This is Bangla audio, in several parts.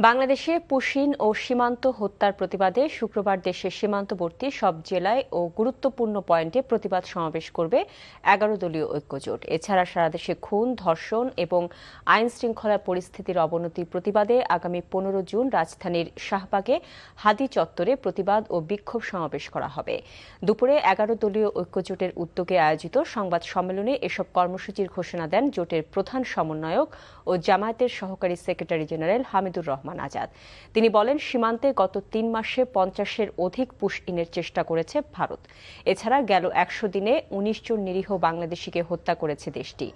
বাংলাদেশে পুশিন ও সীমান্ত হত্যার প্রতিবাদে শুক্রবার দেশের সীমান্তবর্তী সব জেলায় ও গুরুত্বপূর্ণ পয়েন্টে প্রতিবাদ সমাবেশ করবে ১১ দলীয় ঐক্যজোট। এছাড়া সারা দেশে খুন, ধর্ষণ এবং আইন শৃঙ্খলার পরিস্থিতির অবনতির প্রতিবাদে আগামী ১৫ জুন রাজধানীর শাহবাগে হাদি চত্বরে প্রতিবাদ ও বিক্ষোভ সমাবেশ করা হবে। দুপুরে ১১ দলীয় ঐক্যজোটের উদ্যোগে আয়োজিত সংবাদ সম্মেলনে এসব কর্মসূচির ঘোষণা দেন জোটের প্রধান সমন্বয়ক ও জামায়াতের সহকারী সেক্রেটারি জেনারেল হামিদুর রহমান আজাদ। তিনি বলেন, সীমান্তে গত ৩ মাসে ৫০-এর অধিক পুশ ইনের চেষ্টা করেছে ভারত। এছাড়া গেল ১০০ দিনে ১৯ জন নিরীহ বাংলাদেশিকে হত্যা করেছে দেশটি।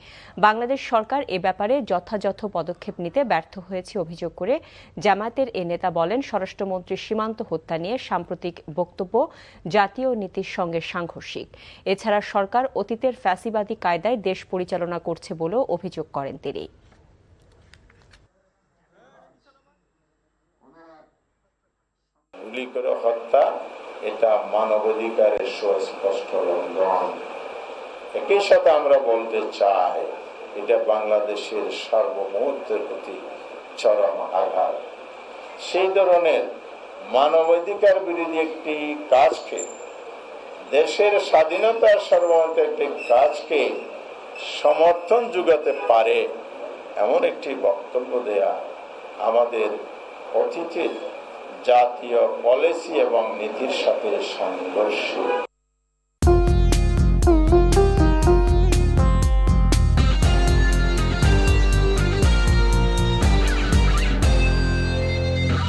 বাংলাদেশ সরকার এ ব্যাপারে যথাযথ পদক্ষেপ নিতে ব্যর্থ হয়েছে অভিযোগ করে জামায়াতের এ নেতা বলেন, স্বরাষ্ট্রমন্ত্রীর সীমান্ত হত্যা নিয়ে সাম্প্রতিক বক্তব্য জাতীয় নীতির সঙ্গে সাংঘর্ষিক। এছাড়া সরকার অতীতের ফ্যাসিবাদী কায়দায় দেশ পরিচালনা করছে বলেও অভিযোগ করেন তিনি। গুলি করে হত্যা এটা মানবাধিকারের সুস্পষ্ট লঙ্ঘন। একই সাথে আমরা বলতে চাই, এটা বাংলাদেশের সার্বভৌমত্বের প্রতি চরম আঘাত। সেই ধরনের মানবাধিকার বিরোধী একটি কাজকে, দেশের স্বাধীনতার সার্বভৌমত্বের একটি কাজকে সমর্থন যোগাতে পারে এমন একটি বক্তব্য দেয়া আমাদের অতীতের জাতীয় পলিসি এবং নীতির সাথে সংঘর্ষ।